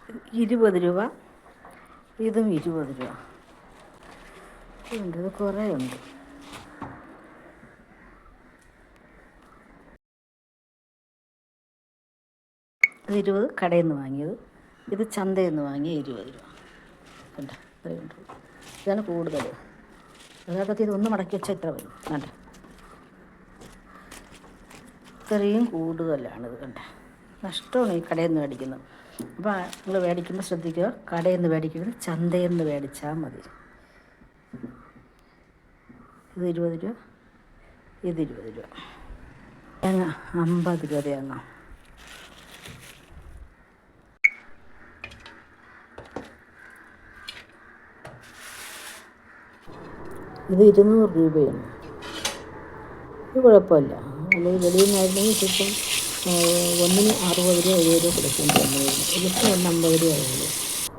20 രൂപ, ഇതും 20 രൂപ ഉണ്ട്. ഇത് കുറേ ഉണ്ട്. ഇത് 20 കടയിൽ നിന്ന് വാങ്ങിയത്, ഇത് ചന്തയിൽ നിന്ന് വാങ്ങിയ 20 രൂപ. കണ്ട ഇത്രയുണ്ട്. ഇതാണ് കൂടുതൽ. യഥാർത്ഥത്തിൽ ഇതൊന്ന് മടക്കി വെച്ചാൽ ഇത്ര വരും. കണ്ട ഇത്രയും കൂടുതലാണിത്. കണ്ട നഷ്ടമാണ് ഈ കടയിൽ നിന്ന് മേടിക്കുന്നത്. അപ്പോൾ നിങ്ങൾ മേടിക്കുമ്പോൾ ശ്രദ്ധിക്കുക, കടയിൽ നിന്ന് മേടിക്കുന്നത് ചന്തയിൽ നിന്ന് മേടിച്ചാൽ മതി. ഇത് 20 രൂപ, ഇത് 20 രൂപ. തേങ്ങ 50 രൂപ തേങ്ങ. ഇത് 200 രൂപയാണ്. ഇത് കുഴപ്പമില്ല. അല്ലെങ്കിൽ വെളിയിൽ നിന്നായിരുന്നെങ്കിൽ ചിലപ്പം ഒന്നിന് 60 രൂപ 70 രൂപ കൊടുക്കേണ്ടി വന്നിരുന്നു. ഇതിപ്പോൾ 50 രൂപ ആയുള്ളൂ.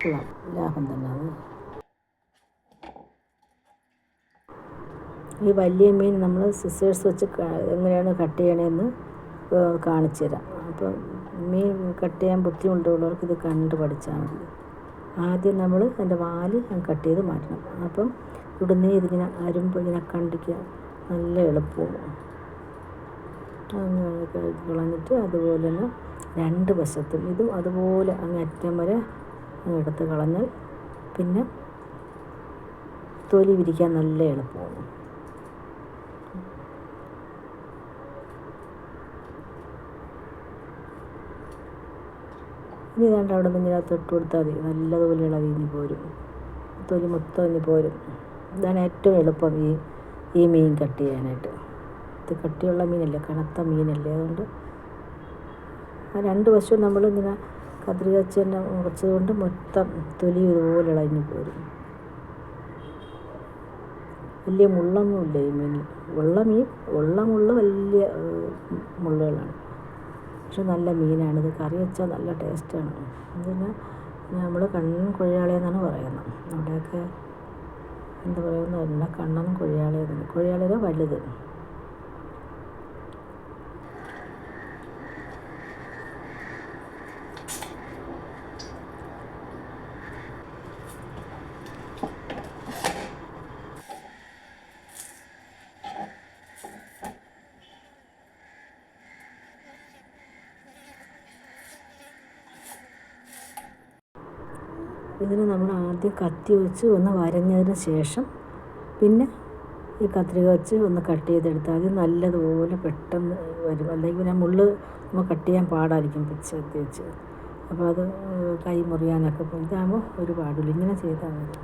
കൊള്ളാം, ലാഭം തന്നെ അത്. ഈ വലിയ മീൻ നമ്മൾ സിസേഴ്സ് വെച്ച് എങ്ങനെയാണ് കട്ട് ചെയ്യണമെന്ന് കാണിച്ചു തരാം. അപ്പം മീൻ കട്ട് ചെയ്യാൻ ബുദ്ധിമുട്ടുള്ളവർക്ക് ഇത് കണ്ട് പഠിച്ചാൽ മതി. ആദ്യം നമ്മൾ അതിൻ്റെ വാല് കട്ട് ചെയ്ത് മാറ്റണം. അപ്പം ഇവിടുന്ന് ഇതിങ്ങനെ അരുമ്പ് ഇങ്ങനെ കണ്ടിക്കുക നല്ല എളുപ്പവും. അങ്ങനെ കളഞ്ഞിട്ട് അതുപോലെ തന്നെ 2 വശത്തും ഇതും അതുപോലെ അങ്ങ് അറ്റം വരെ എടുത്ത് കളഞ്ഞാൽ പിന്നെ തൊലി വിരിക്കാൻ നല്ല എളുപ്പമാണ്. ഇനി ഇതാണ്ട് അവിടെ നിന്ന് ഇങ്ങനെ തൊട്ട് കൊടുത്താൽ മതി. നല്ലതുപോലെ ഇളകി പോരും. തൊലി മൊത്തം ഇനി പോരും. ഇതാണ് ഏറ്റവും എളുപ്പം ഈ മീൻ കട്ട് ചെയ്യാനായിട്ട്. ഇത് കട്ടിയുള്ള മീനല്ലേ, കനത്ത മീനല്ലേ. അതുകൊണ്ട് ആ 2 വശവും നമ്മളിങ്ങനെ കത്രിക വെച്ച് തന്നെ മുറിച്ചതുകൊണ്ട് മൊത്തം തൊലി ഇതുപോലെ ഇളകി പോരും. വലിയ മുള്ളൊന്നുമില്ല ഈ മീനിൽ. ഉള്ള മുള്ള് വലിയ മുള്ളുകളാണ്. പക്ഷെ നല്ല മീനാണിത്. കറി വെച്ചാൽ നല്ല ടേസ്റ്റാണ്. ഇതിന് നമ്മൾ കണ്ണൻ കൊഴിയാളയെന്നാണ് പറയുന്നത്. അവിടെയൊക്കെ എന്താ പറയുന്നതല്ല, കണ്ണൻ കൊഴിയാളയെന്നാണ്. കൊഴിയാളയുടെ വലുത്. ഇതിന് നമ്മൾ ആദ്യം കത്തി വെച്ച് ഒന്ന് വരഞ്ഞതിന് ശേഷം പിന്നെ ഈ കത്രിക വെച്ച് ഒന്ന് കട്ട് ചെയ്തെടുത്താൽ അത് നല്ലതുപോലെ പെട്ടെന്ന് വരും. അല്ലെങ്കിൽ പിന്നെ മുള്ള് നമ്മൾ കട്ട് ചെയ്യാൻ പാടായിരിക്കും കത്തി വെച്ച്. അപ്പോൾ അത് കൈ മുറിയാനൊക്കെ പോകും. ഇതാകുമ്പോൾ ഒരു പാടില്ല. ഇങ്ങനെ ചെയ്താൽ മതി.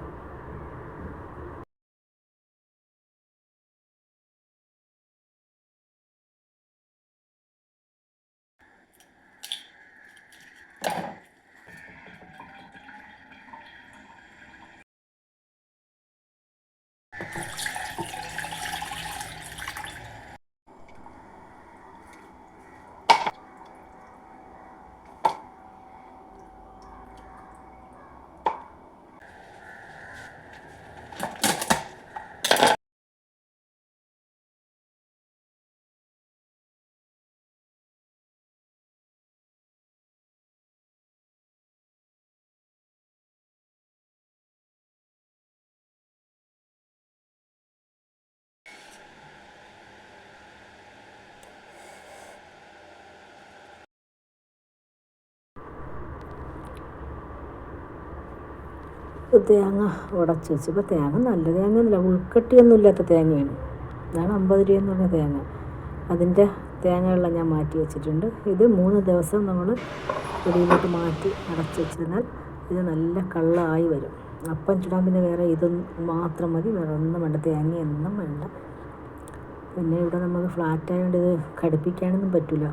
തേങ്ങ ഉടച്ച് വെച്ച്. ഇപ്പോൾ തേങ്ങ നല്ല തേങ്ങയൊന്നുമില്ല, ഉൾക്കട്ടിയൊന്നും ഇല്ലാത്ത തേങ്ങയാണ്. ഇതാണ് 50 രൂപയെന്ന് പറഞ്ഞ തേങ്ങ. അതിൻ്റെ തേങ്ങയെല്ലാം ഞാൻ മാറ്റി വെച്ചിട്ടുണ്ട്. ഇത് 3 ദിവസം നമ്മൾ പൊടിയിലോട്ട് മാറ്റി അടച്ച് വെച്ചിരുന്നാൽ ഇത് നല്ല കള്ളായി വരും. അപ്പം ചുടാൻ പിന്നെ വേറെ ഇതൊന്നും മാത്രം മതി, വേറെ ഒന്നും വേണ്ട, തേങ്ങയൊന്നും വേണ്ട. പിന്നെ ഇവിടെ നമുക്ക് ഫ്ലാറ്റായതുകൊണ്ട് ഇത് ഘടിപ്പിക്കാനൊന്നും പറ്റില്ല.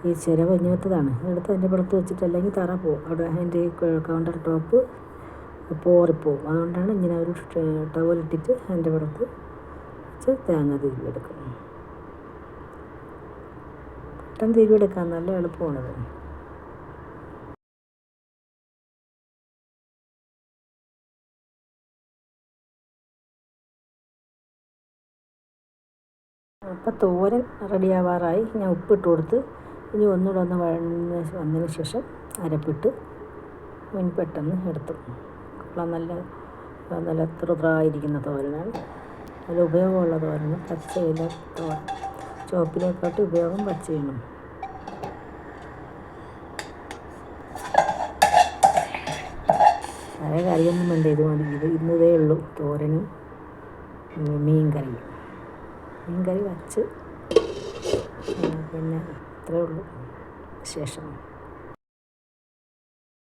ഈ ചിരവ ഇങ്ങനത്തതാണ്. എടുത്ത് അതിൻ്റെ പുറത്ത് വെച്ചിട്ട് അല്ലെങ്കിൽ തറ പോകും. അവിടെ അതിൻ്റെ കൗണ്ടർ ടോപ്പ് പോറിപ്പോവും. അതുകൊണ്ടാണ് ഇങ്ങനെ ഒരു ടവലിട്ടിട്ട് അതിൻ്റെ പുറത്ത് വെച്ച് തേങ്ങ തിരിവെടുക്കും. പെട്ടെന്ന് തിരിവെടുക്കാൻ നല്ല എളുപ്പമാണത്. അപ്പം തോരൻ റെഡിയാവാറായി. ഞാൻ ഉപ്പിട്ട് കൊടുത്ത് ഇനി ഒന്നുകൂടെ ഒന്ന് വന്നതിന് ശേഷം അരപ്പിട്ട് ഇനി പെട്ടെന്ന് എടുത്തു. നല്ല നല്ല തൃതായിരിക്കുന്ന തോരനാണ്, നല്ല ഉപയോഗമുള്ള തോരന്. പച്ചയില തോരൻ ചുവപ്പിലേക്കാട്ടി ഉപയോഗം പച്ചയിലും. പഴയ കറിയൊന്നും വേണ്ട, ഇത് മതി. ഇന്നതേ ഉള്ളൂ തോരനും മീൻ കറി വച്ച്. പിന്നെ ഇത്രയേ ഉള്ളൂ വിശേഷം.